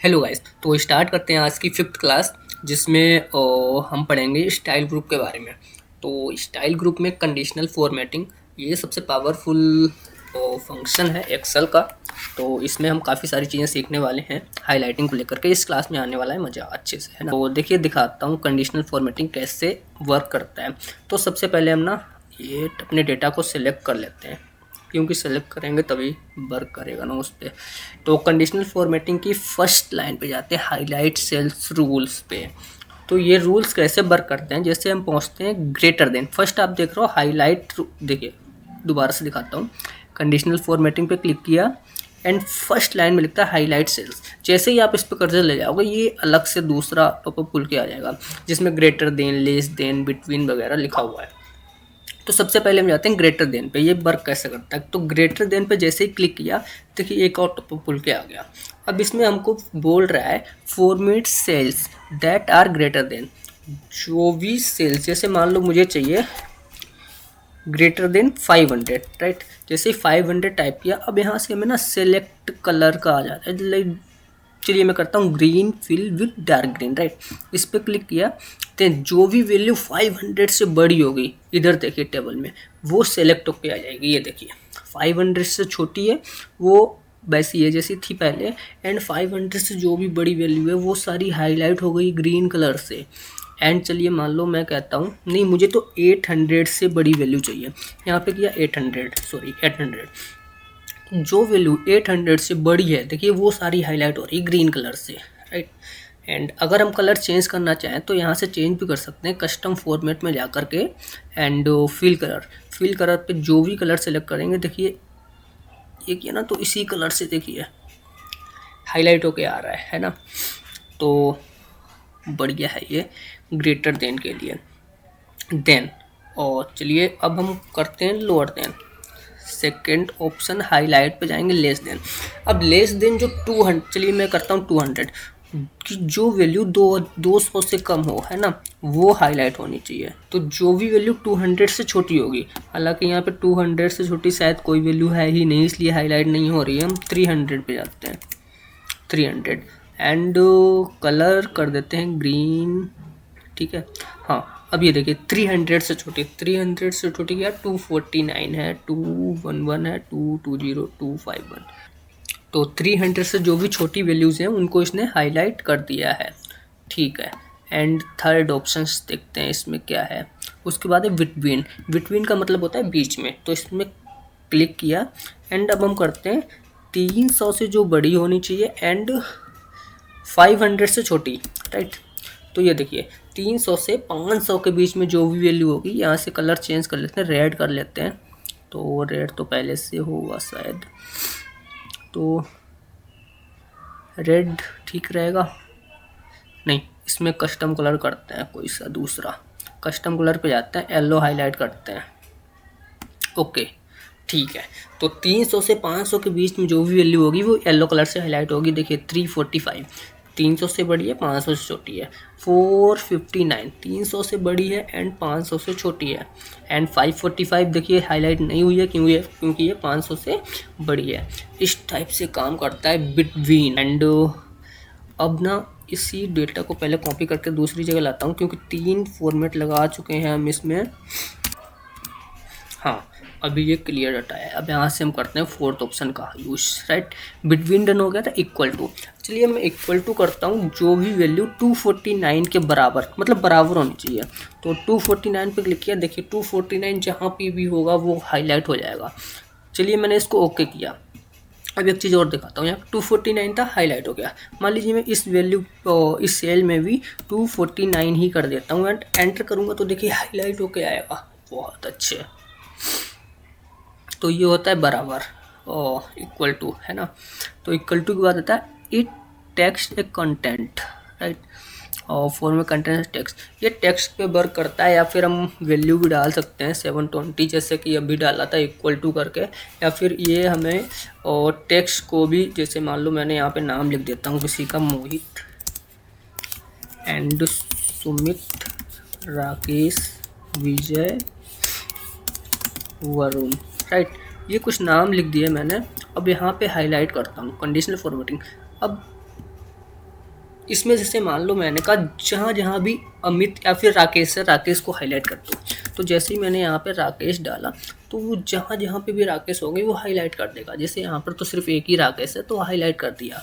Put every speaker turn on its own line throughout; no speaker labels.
Hello guys. तो start करते हैं आज की फिफ्थ क्लास, जिसमें हम पढ़ेंगे स्टाइल ग्रुप के बारे में। तो स्टाइल ग्रुप में कंडीशनल फॉर्मेटिंग ये सबसे पावरफुल फंक्शन है एक्सेल का। तो इसमें हम काफ़ी सारी चीज़ें सीखने वाले हैं। हाईलाइटिंग को लेकर के इस क्लास में आने वाला है मज़ा अच्छे से, है ना। तो देखिए दिखाता हूँ कंडीशनल फॉर्मेटिंग कैसे वर्क करता है। तो सबसे पहले हम ना ये अपने डेटा को सिलेक्ट कर लेते हैं, क्योंकि सेलेक्ट करेंगे तभी वर्क करेगा ना उस पर। तो कंडीशनल फॉर्मेटिंग की फर्स्ट लाइन पे जाते हैं, हाईलाइट सेल्स रूल्स पे। तो ये रूल्स कैसे वर्क करते हैं, जैसे हम पहुंचते हैं ग्रेटर देन। फर्स्ट आप देख रहे हो हाईलाइट, देखिए दोबारा से दिखाता हूँ। कंडीशनल फॉर्मेटिंग पे क्लिक किया एंड फर्स्ट लाइन में लिखता है हाईलाइट सेल्स। जैसे ही आप इस पर कर्सर ले जाओगे ये अलग से दूसरा पॉपअप खुल के आ जाएगा, जिसमें greater than, less than, between वगैरह लिखा हुआ है। तो सबसे पहले हम जाते हैं ग्रेटर देन पे। ये वर्क कैसे करता है, तो ग्रेटर देन पे जैसे ही क्लिक किया देखिए एक और टॉप खुल के आ गया। अब इसमें हमको बोल रहा है format cells that are greater than. जो भी सेल्स, जैसे मान लो मुझे चाहिए ग्रेटर देन 500, राइट। जैसे ही 500 टाइप किया, अब यहाँ से हमें ना सेलेक्ट कलर का आ जाता है। लाइक चलिए मैं करता हूँ green fill with dark green, right. इस पर क्लिक किया तो जो भी वैल्यू 500 से बड़ी होगी, इधर देखिए टेबल में वो सेलेक्ट होके आ जाएगी। ये देखिए 500 से छोटी है वो वैसी है जैसी थी पहले, एंड 500 से जो भी बड़ी वैल्यू है वो सारी हाईलाइट हो गई ग्रीन कलर से। एंड चलिए मान लो मैं कहता हूँ नहीं, मुझे तो 800 से बड़ी वैल्यू चाहिए। यहाँ पे किया 800, जो वैल्यू 800 से बड़ी है देखिए वो सारी हाईलाइट हो रही है ग्रीन कलर से, राइट। एंड अगर हम कलर चेंज करना चाहें तो यहाँ से चेंज भी कर सकते हैं कस्टम फॉर्मेट में जा कर के। एंड फिल कलर पे जो भी कलर सेलेक्ट करेंगे देखिए ये किया ना, तो इसी कलर से देखिए हाईलाइट होके आ रहा है ना। तो बढ़िया है ये ग्रेटर देन के लिए। देन और चलिए अब हम करते हैं lower than. Second option highlight पे जाएंगे लेस देन। अब लेस देन जो 200, चलिए मैं करता हूँ 200 कि जो वैल्यू 200 से कम हो, है ना, वो हाईलाइट होनी चाहिए। तो जो भी वैल्यू 200 से छोटी होगी, हालांकि यहाँ पे 200 से छोटी शायद कोई वैल्यू है ही नहीं, इसलिए हाईलाइट नहीं हो रही है। हम 300 पे जाते हैं, 300 एंड कलर कर देते हैं ग्रीन, ठीक है। हाँ अब ये देखिए 300 से छोटी क्या 249 है, 211 है, 220, 251। तो 300 से जो भी छोटी वैल्यूज़ हैं उनको इसने हाईलाइट कर दिया है, ठीक है। एंड थर्ड ऑप्शन देखते हैं इसमें क्या है। उसके बाद है बिटवीन। बिटवीन का मतलब होता है बीच में, तो इसमें क्लिक किया एंड अब हम करते हैं 300 से जो बड़ी होनी चाहिए एंड 500 से छोटी, राइट। तो ये देखिए 300 से 500 के बीच में जो भी वैल्यू होगी, यहाँ से कलर चेंज कर लेते हैं, रेड कर लेते हैं। तो रेड तो पहले से होगा शायद, तो रेड ठीक रहेगा। नहीं, इसमें कस्टम कलर करते हैं कोई सा दूसरा। कस्टम कलर पे जाते हैं, येलो हाईलाइट करते हैं, ओके ठीक है। तो 300 से 500 के बीच में जो भी वैल्यू होगी वो येलो कलर से हाईलाइट होगी। देखिए 345 300 से बड़ी है, 500 से छोटी है। 459 300 से बड़ी है एंड 500 से छोटी है। एंड 545 देखिए हाईलाइट नहीं हुई है क्योंकि ये 500 से बड़ी है। इस टाइप से काम करता है बिटवीन। एंड अब ना इसी डेटा को पहले कॉपी करके दूसरी जगह लाता हूँ, क्योंकि 3 फॉर्मेट लगा चुके हैं हम इसमें। हाँ अभी ये क्लियर डाटा है। अब यहाँ से हम करते हैं फोर्थ ऑप्शन का यूज, राइट। बिटवीन डन हो गया था, इक्वल टू। चलिए मैं इक्वल टू करता हूँ जो भी वैल्यू 249 के बराबर, मतलब बराबर होनी चाहिए। तो 249 पे क्लिक किया, देखिए 249 जहाँ पे भी होगा वो हाईलाइट हो जाएगा। चलिए मैंने इसको ओके किया। अब एक चीज़ और दिखाता हूँ, यहाँ 249 था, हाईलाइट हो गया। मान लीजिए मैं इस वैल्यू इस सेल में भी 249 ही कर देता हूँ एंड एंटर करूँगा तो देखिए हाईलाइट होके आएगा। बहुत अच्छे। तो ये होता है बराबर इक्वल टू, है ना। तो इक्वल टू के बाद आता है it text a content, right. और फॉर में कंटेंट टेक्स्ट, ये टेक्स्ट पे वर्क करता है, या फिर हम वैल्यू भी डाल सकते हैं 720 जैसे कि अभी डाला था इक्वल टू करके। या फिर ये हमें और टेक्स्ट को भी, जैसे मान लो मैंने यहाँ पे नाम लिख देता हूँ किसी का, मोहित एंड सुमित, राकेश, विजय, वरुण, राइट। ये कुछ नाम लिख दिए मैंने। अब यहाँ पे हाईलाइट करता हूँ कंडीशनल फॉर्मेटिंग। अब इसमें जैसे मान लो मैंने कहा जहाँ जहाँ भी अमित या फिर राकेश है, राकेश को हाईलाइट कर दो। तो जैसे ही मैंने यहाँ पे राकेश डाला तो वो जहाँ जहाँ पे भी राकेश होंगे वो हाईलाइट कर देगा। जैसे यहाँ पर तो सिर्फ एक ही राकेश है तो हाईलाइट कर दिया,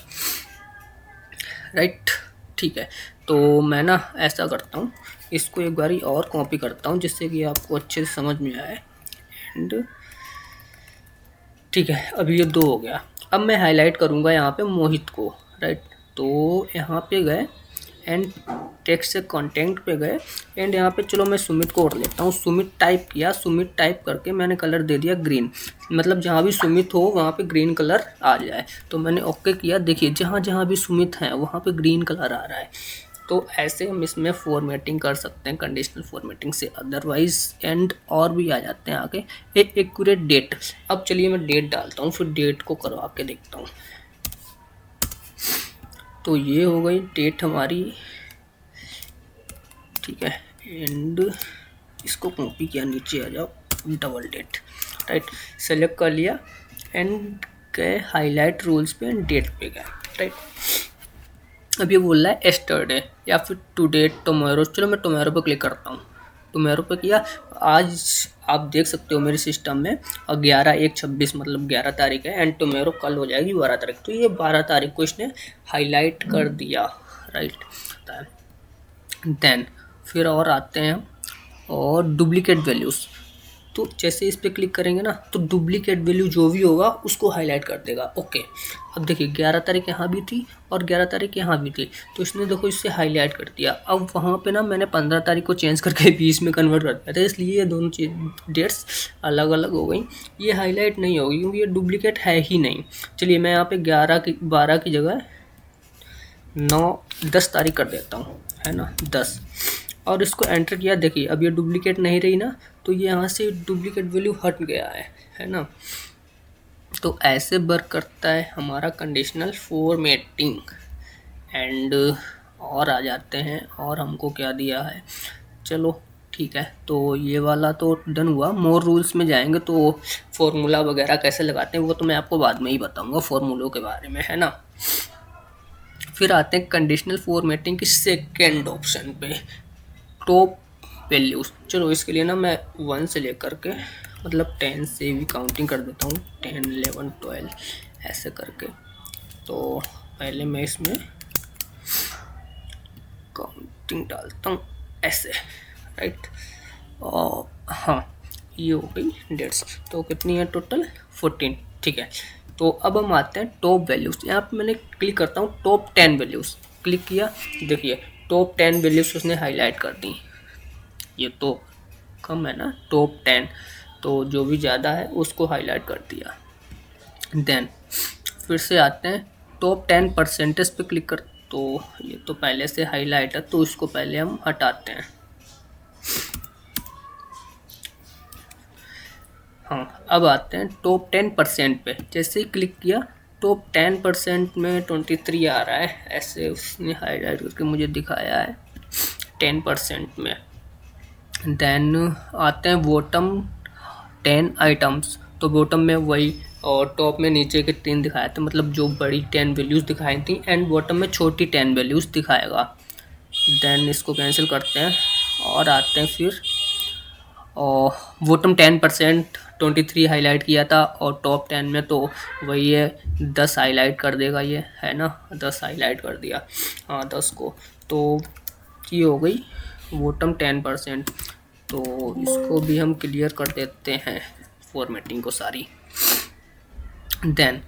राइट। ठीक है, तो मैं ना ऐसा करता हूँ, इसको एक बारी और कॉपी करता हूँ जिससे कि आपको अच्छे से समझ में आए। एंड ठीक है, अभी ये 2 हो गया। अब मैं हाईलाइट करूँगा यहाँ पे मोहित को, राइट। तो यहाँ पे गए एंड टेक्स्ट से कंटेंट पे गए एंड यहाँ पे चलो मैं सुमित को और लेता हूँ। सुमित टाइप किया, सुमित टाइप करके मैंने कलर दे दिया ग्रीन, मतलब जहाँ भी सुमित हो वहाँ पे ग्रीन कलर आ जाए। तो मैंने ओके किया, देखिए जहाँ जहाँ भी सुमित है वहाँ पे ग्रीन कलर आ रहा है। तो ऐसे हम इसमें फॉर्मेटिंग कर सकते हैं कंडीशनल फॉर्मेटिंग से। अदरवाइज एंड और भी आ जाते हैं आगे, एक एक्यूरेट डेट। अब चलिए मैं डेट डालता हूँ, फिर डेट को करवा के देखता हूँ। तो ये हो गई डेट हमारी, ठीक है। एंड इसको कॉपी किया, नीचे आ जाओ, डबल डेट, राइट। सेलेक्ट कर लिया एंड गए हाईलाइट रूल्स पे एंड डेट पे गए, राइट। अब ये बोल रहा है एस्टरडे या फिर टुडे, टुमारो। चलो मैं टुमारो पे क्लिक करता हूँ। टुमारो पे किया, आज आप देख सकते हो मेरे सिस्टम में 11/1/26 मतलब 11 तारीख है एंड टुमारो कल हो जाएगी 12 तारीख। तो ये 12 तारीख को इसने हाईलाइट कर दिया, राइट। देन फिर और आते हैं और डुप्लीकेट वैल्यूज़। तो जैसे इस पर क्लिक करेंगे ना तो डुप्लीकेट वैल्यू जो भी होगा उसको हाईलाइट कर देगा। ओके, अब देखिए 11 तारीख यहाँ भी थी और 11 तारीख यहाँ भी थी, तो इसने देखो इससे हाईलाइट कर दिया। अब वहाँ पे ना मैंने 15 तारीख को चेंज करके 20 में कन्वर्ट कर दिया था, इसलिए ये दोनों डेट्स अलग अलग हो गई। ये हाईलाइट नहीं होगी क्योंकि ये डुप्लीकेट है ही नहीं। चलिए मैं यहाँ पे 12 की जगह 10 तारीख कर देता हूँ, है ना, 10, और इसको एंटर किया। देखिए अब ये डुप्लीकेट नहीं रही ना, तो ये यहाँ से डुप्लीकेट वैल्यू हट गया है ना। तो ऐसे वर्क करता है हमारा कंडीशनल फॉर्मेटिंग। एंड और आ जाते हैं, और हमको क्या दिया है, चलो ठीक है। तो ये वाला तो डन हुआ। मोर रूल्स में जाएंगे तो फॉर्मूला वगैरह कैसे लगाते हैं वो तो मैं आपको बाद में ही बताऊंगा, फॉर्मूलों के बारे में, है ना। फिर आते हैं कंडीशनल फॉर्मेटिंग की सेकेंड ऑप्शन पे, टॉप वैल्यूज़। चलो इसके लिए ना मैं 1 से लेकर के मतलब 10 से भी काउंटिंग कर देता हूँ, 10, 11, 12 ऐसे करके। तो पहले मैं इसमें काउंटिंग डालता हूँ ऐसे, राइट। और हाँ, ये हो गई डेट्स। तो कितनी है टोटल, 14, ठीक है। तो अब हम आते हैं टॉप वैल्यूज़। यहाँ पे मैंने क्लिक करता हूँ टॉप 10 वैल्यूज़, क्लिक किया, देखिए टॉप 10 वैल्यूज़ उसने हाईलाइट कर दी। ये तो कम है ना, टॉप 10, तो जो भी ज़्यादा है उसको हाईलाइट कर दिया। देन फिर से आते हैं टॉप 10% पे क्लिक कर, तो ये तो पहले से हाईलाइट है तो इसको पहले हम हटाते हैं। हाँ, अब आते हैं टॉप 10% पे। जैसे ही क्लिक किया टॉप 10% में 23 आ रहा है, ऐसे उसने हाईलाइट करके मुझे दिखाया है 10% में। देन आते हैं बॉटम 10 आइटम्स। तो बॉटम में वही और टॉप में नीचे के 3 दिखाए थे, मतलब जो बड़ी 10 वैल्यूज़ दिखाई थी, एंड बॉटम में छोटी 10 वैल्यूज़ दिखाएगा। देन इसको कैंसिल करते हैं और आते हैं फिर, और बॉटम 10% 23 हाईलाइट किया था और टॉप 10 में तो वही है 10 हाईलाइट कर देगा ये, है ना, 10 हाईलाइट कर दिया, हाँ 10 को। तो ये हो गई बॉटम 10%। तो इसको भी हम क्लियर कर देते हैं फॉर्मेटिंग को सारी। देन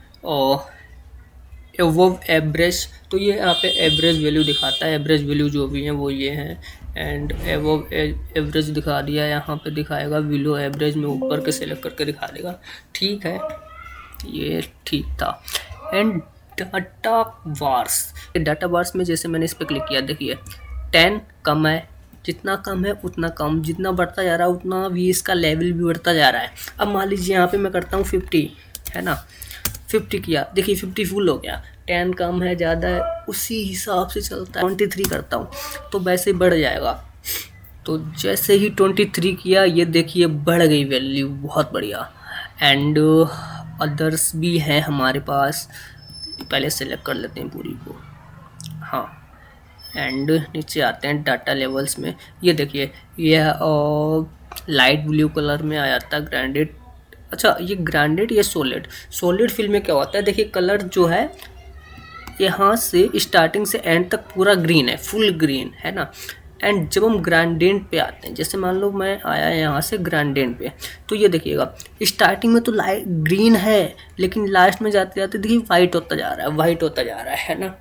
एवोव एवरेज, तो ये यहाँ पे एवरेज वैल्यू दिखाता है, एवरेज वैल्यू जो भी है वो ये हैं। एंड एवोव एवरेज दिखा दिया, यहाँ पे दिखाएगा बिलो एवरेज में ऊपर के सेलेक्ट करके दिखा देगा, ठीक है, ये ठीक था। And data bars, data bars में जैसे मैंने इस पर क्लिक किया, देखिए 10 कम है, जितना कम है उतना कम, जितना बढ़ता जा रहा है उतना भी इसका लेवल भी बढ़ता जा रहा है। अब मान लीजिए यहाँ पे मैं करता हूँ 50, है ना, 50 किया, देखिए 50 फुल हो गया, 10 कम है ज़्यादा है उसी हिसाब से चलता है। 23 करता हूँ तो वैसे बढ़ जाएगा। तो जैसे ही 23 किया ये देखिए बढ़ गई वैल्यू, बहुत बढ़िया। एंड अदर्स भी हैं हमारे पास, पहले सेलेक्ट कर लेते हैं पूरी को, हाँ एंड नीचे आते हैं डाटा लेवल्स में। ये देखिए ये लाइट ब्लू कलर में आ जाता है ग्रांडेड। अच्छा ये ग्रांडेड, ये सॉलिड। सॉलिड फिल में क्या होता है, देखिए कलर जो है यहाँ से स्टार्टिंग से एंड तक पूरा ग्रीन है, फुल ग्रीन है ना। एंड जब हम ग्रेडिएंट पे आते हैं, जैसे मान लो मैं आया यहाँ से ग्रेडिएंट पे, तो ये देखिएगा स्टार्टिंग में तो लाइट ग्रीन है, लेकिन लास्ट में जाते जाते देखिए वाइट होता जा रहा है, वाइट होता जा रहा है ना।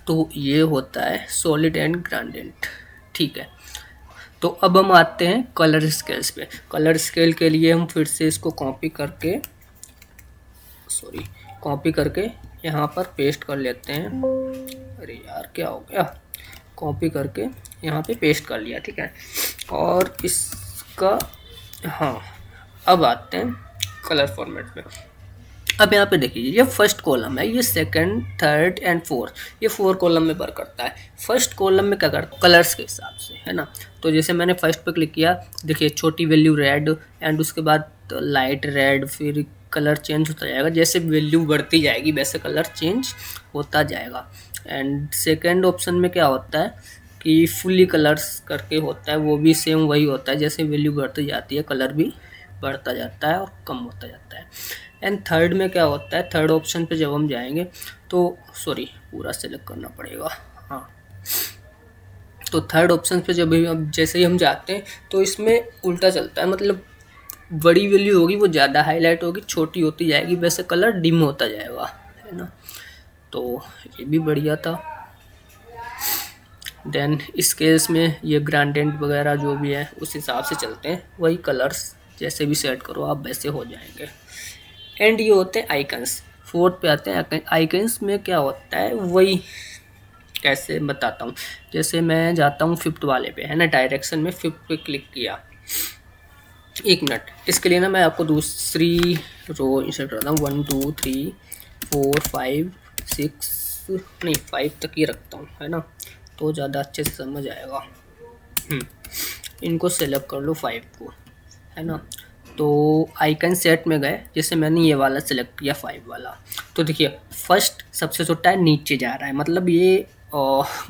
तो ये होता है सॉलिड एंड ग्रेडिएंट, ठीक है। तो अब हम आते हैं कलर स्केल्स पे। कलर स्केल के लिए हम फिर से इसको कॉपी करके यहाँ पर पेस्ट कर लेते हैं। अरे यार क्या हो गया, कॉपी करके यहाँ पे पेस्ट कर लिया, ठीक है। और इसका हाँ, अब आते हैं कलर फॉर्मेट पे। अब यहाँ पे देखिए ये फर्स्ट कॉलम है, ये सेकंड, थर्ड एंड फोर्थ, ये 4 कॉलम में वर्क करता है। फर्स्ट कॉलम में क्या करता है, कलर्स के हिसाब से, है ना। तो जैसे मैंने फर्स्ट पे क्लिक किया, देखिए छोटी वैल्यू रेड, एंड उसके बाद लाइट रेड, फिर कलर चेंज होता जाएगा। जैसे वैल्यू बढ़ती जाएगी वैसे कलर चेंज होता जाएगा। एंड सेकेंड ऑप्शन में क्या होता है कि फुली कलर्स करके होता है, वो भी सेम वही होता है, जैसे वैल्यू बढ़ती जाती है कलर भी बढ़ता जाता है और कम होता जाता है। एंड थर्ड में क्या होता है, थर्ड ऑप्शन पे जब हम जाएंगे तो पूरा सेलेक्ट करना पड़ेगा, हाँ। तो थर्ड ऑप्शन पे जब हम जैसे ही हम जाते हैं तो इसमें उल्टा चलता है, मतलब बड़ी वैल्यू होगी वो ज़्यादा हाईलाइट होगी, छोटी होती जाएगी वैसे कलर डिम होता जाएगा, है ना। तो ये भी बढ़िया था। देन इस केस में ये ग्रेडिएंट वगैरह जो भी है उस हिसाब से चलते हैं, वही कलर्स जैसे भी सेट करो आप वैसे हो जाएंगे। एंड ये होते हैं आइकन्स। फोर्थ पे आते हैं आइकन्स में क्या होता है, वही कैसे बताता हूँ। जैसे मैं जाता हूँ फिफ्थ वाले पे, है ना, डायरेक्शन में फिफ्थ पे क्लिक किया। 1 मिनट, इसके लिए ना मैं आपको दूसरी रो इंसर्ट करता हूँ। 1 2 3 4 5 6 नहीं 5 तक ही रखता हूँ, है ना, तो ज़्यादा अच्छे से समझ आएगा। इनको सेलेक्ट कर लो 5 को, है ना। तो आइकन सेट में गए, जैसे मैंने ये वाला सेलेक्ट किया 5 वाला, तो देखिए फर्स्ट सबसे छोटा है, नीचे जा रहा है, मतलब ये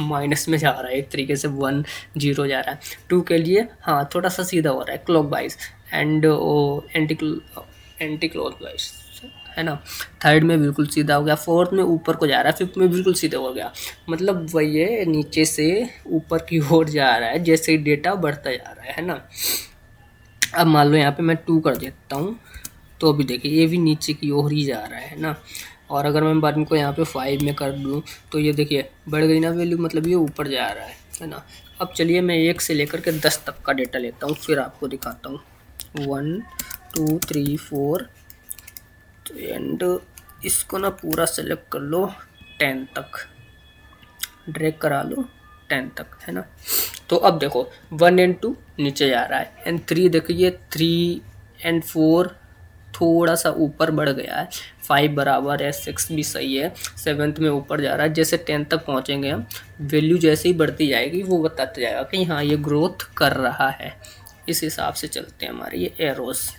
माइनस में जा रहा है एक तरीके से, 1 0 जा रहा है। 2 के लिए हाँ थोड़ा सा सीधा हो रहा है clock wise, and anti clock wise, है ना। थर्ड में बिल्कुल सीधा हो गया, फोर्थ में ऊपर को जा रहा है, फिफ्थ में बिल्कुल सीधा हो गया, मतलब वही है नीचे से ऊपर की ओर जा रहा है जैसे ही डेटा बढ़ता जा रहा है ना। अब मान लो यहाँ पे मैं 2 कर देता हूँ, तो अभी देखिए ये भी नीचे की ओर ही जा रहा है ना। और अगर मैं बाद को यहाँ पे 5 में कर दूँ तो ये देखिए बढ़ गई ना वैल्यू, मतलब ये ऊपर जा रहा है ना। अब चलिए मैं 1 से लेकर के 10 तक का डेटा लेता हूँ, फिर आपको दिखाता हूँ। 1 2 3 4 एंड इसको ना पूरा सेलेक्ट कर लो 10 तक, ड्रैग करा लो 10 तक, है ना। तो अब देखो 1 एंड 2 नीचे जा रहा है, एंड 3 देखिए 3 एंड 4 थोड़ा सा ऊपर बढ़ गया है, 5 बराबर है, 6 भी सही है, 7th में ऊपर जा रहा है। जैसे 10 तक पहुंचेंगे हम, वैल्यू जैसे ही बढ़ती जाएगी वो बताते जाएगा कि हाँ ये ग्रोथ कर रहा है। इस हिसाब से चलते हैं हमारे ये एरोस।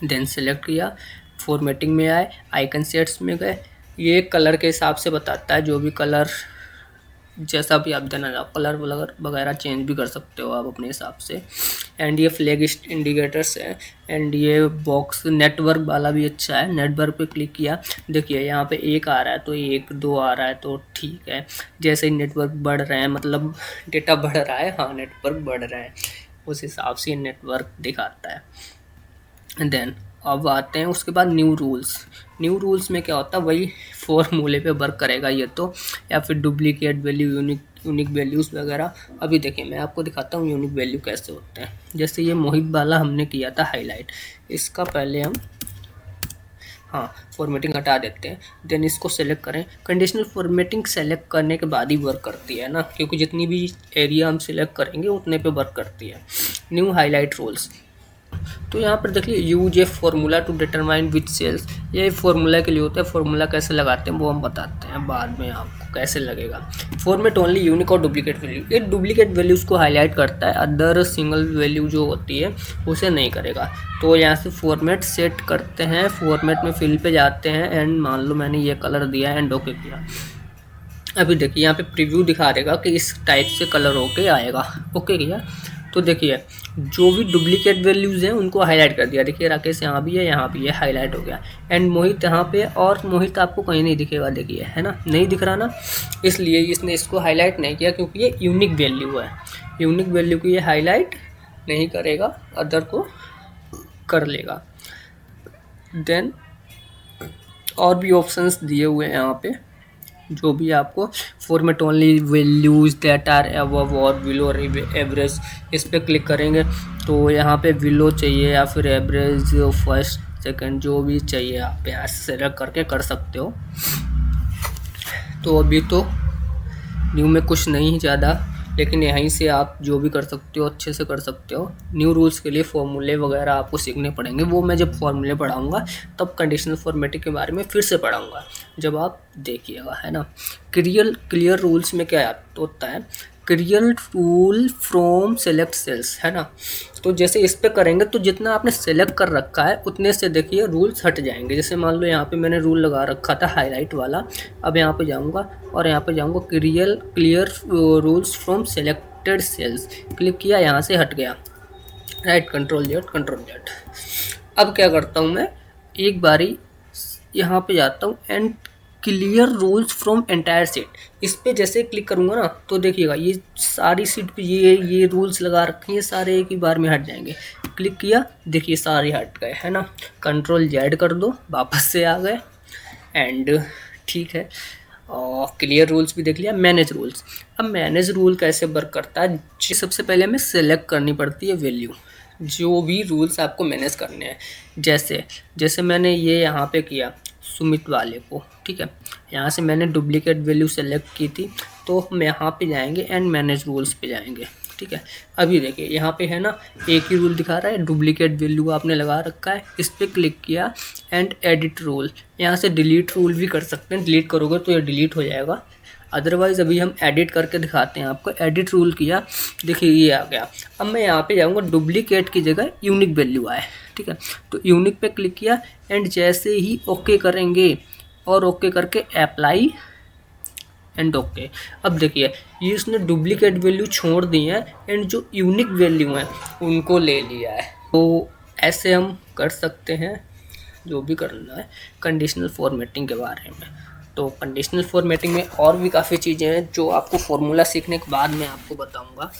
देन सेलेक्ट किया, फॉर्मेटिंग में आए, आइकन सेट्स में गए, ये कलर के हिसाब से बताता है, जो भी कलर जैसा भी आप देना चाहो, कलर वगैरह चेंज भी कर सकते हो आप अपने हिसाब से। एंड ये फ्लैग इंडिकेटर्स है, एंड ये बॉक्स नेटवर्क वाला भी अच्छा है। नेटवर्क पे क्लिक किया, देखिए यहाँ पे 1 आ रहा है तो 1 2 आ रहा है तो ठीक है। जैसे ही नेटवर्क बढ़ रहे हैं, मतलब डेटा बढ़ रहा है, हाँ नेटवर्क बढ़ रहा है, उस हिसाब से नेटवर्क दिखाता है। देन अब आते हैं उसके बाद न्यू रूल्स। न्यू रूल्स में क्या होता है, वही फॉर्मूले पे वर्क करेगा ये तो, या फिर डुप्लीकेट वैल्यू, यूनिक वैल्यूज़ वगैरह। अभी देखिए मैं आपको दिखाता हूँ यूनिक वैल्यू कैसे होते हैं। जैसे ये मोहित वाला हमने किया था हाईलाइट, इसका पहले हम फॉर्मेटिंग हटा देते हैं। देन इसको सेलेक्ट करें, कंडीशनल फॉर्मेटिंग सेलेक्ट करने के बाद ही वर्क करती है ना, क्योंकि जितनी भी एरिया हम सिलेक्ट करेंगे उतने पे वर्क करती है। न्यू हाईलाइट रूल्स, तो यहाँ पर देखिए use a formula to determine which cells, ये फॉर्मूला के लिए होता है। फॉर्मूला कैसे लगाते हैं वो हम बताते हैं बाद में आपको कैसे लगेगा। फॉर्मेट ओनली यूनिक और डुप्लीकेट वैल्यू, ये डुप्लीकेट वैल्यूज़ को हाईलाइट करता है, अदर सिंगल वैल्यू जो होती है उसे नहीं करेगा। तो यहाँ से फॉर्मेट सेट करते हैं, फॉर्मेट में फिल पे जाते हैं, एंड मान लो मैंने ये कलर दिया एंड ओके किया। अभी देखिए यहाँ पे प्रीव्यू दिखा देगा कि इस टाइप से कलर होके आएगा। ओके भैया, तो देखिए जो भी डुप्लीकेट वैल्यूज़ हैं उनको हाईलाइट कर दिया। देखिए राकेश यहाँ भी है, यहाँ भी है, हाईलाइट हो गया। एंड मोहित यहाँ पे, और मोहित आपको कहीं नहीं दिखेगा, देखिए है ना, नहीं दिख रहा ना, इसलिए इसने इसको हाईलाइट नहीं किया क्योंकि ये यूनिक वैल्यू है। यूनिक वैल्यू को ये हाईलाइट नहीं करेगा, अदर को कर लेगा। देन और भी ऑप्शंस दिए हुए हैं यहाँ पे, जो भी आपको format only values that are above or below average, इस पर क्लिक करेंगे तो यहाँ पे बिलो चाहिए या फिर एवरेज, फर्स्ट सेकंड, जो भी चाहिए आप यहाँ से सेलेक्ट करके कर सकते हो। तो अभी तो न्यू में कुछ नहीं ज़्यादा, लेकिन यहीं से आप जो भी कर सकते हो अच्छे से कर सकते हो। न्यू रूल्स के लिए फॉर्मूले वगैरह आपको सीखने पड़ेंगे, वो मैं जब फॉर्मूले पढ़ाऊंगा तब कंडीशनल फॉर्मेटिंग के बारे में फिर से पढ़ाऊंगा, जब आप देखिएगा, है ना। क्लियर रूल्स में क्या होता है, clear rule from select cells, है ना। तो जैसे इस पे करेंगे तो जितना आपने सेलेक्ट कर रखा है उतने से देखिए रूल्स हट जाएंगे। जैसे मान लो यहाँ पे मैंने रूल लगा रखा था हाईलाइट वाला, अब यहाँ पे जाऊँगा और यहाँ पे जाऊँगा clear rules from selected cells, click किया, यहाँ से हट गया, राइट, कंट्रोल जेड। अब क्या करता हूँ मैं, एक बारी यहाँ पे जाता हूँ and clear rules from entire seat, इस पे जैसे क्लिक करूँगा ना तो देखिएगा ये सारी सीट पे ये रूल्स लगा रखे हैं, सारे एक ही बार में हट जाएंगे। क्लिक किया, देखिए सारे हट गए, है ना। कंट्रोल जेड कर दो, वापस से आ गए। एंड ठीक है, और क्लियर रूल्स भी देख लिया। मैनेज रूल्स, अब मैनेज रूल कैसे वर्क करता है, सबसे पहले हमें सेलेक्ट करनी पड़ती है वैल्यू, जो भी रूल्स आपको मैनेज करने हैं। जैसे मैंने ये यहाँ पे किया सुमित वाले को, ठीक है, यहाँ से मैंने डुप्लीकेट वैल्यू सेलेक्ट की थी, तो हम यहाँ पे जाएंगे एंड मैनेज रूल्स पे जाएंगे, ठीक है। अभी देखिए यहाँ पे है ना, एक ही रूल दिखा रहा है, डुप्लीकेट वैल्यू आपने लगा रखा है, इस पर क्लिक किया एंड एडिट रूल, यहाँ से डिलीट रूल भी कर सकते हैं, डिलीट करोगे तो ये डिलीट हो जाएगा, अदरवाइज़ अभी हम एडिट करके दिखाते हैं आपको। एडिट रूल किया, देखिए ये आ गया। अब मैं यहाँ पे जाऊँगा, डुप्लीकेट की जगह यूनिक वैल्यू आए, ठीक है, तो यूनिक पे क्लिक किया एंड जैसे ही ओके करेंगे और ओके करके अप्लाई एंड ओके। अब देखिए ये इसने डुप्लीकेट वैल्यू छोड़ दी है एंड जो यूनिक वैल्यू हैं उनको ले लिया है। तो ऐसे हम कर सकते हैं जो भी करना है कंडीशनल फॉर्मेटिंग के बारे में। तो कंडीशनल फॉर्मेटिंग में और भी काफ़ी चीज़ें हैं जो आपको फॉर्मूला सीखने के बाद मैं आपको बताऊंगा।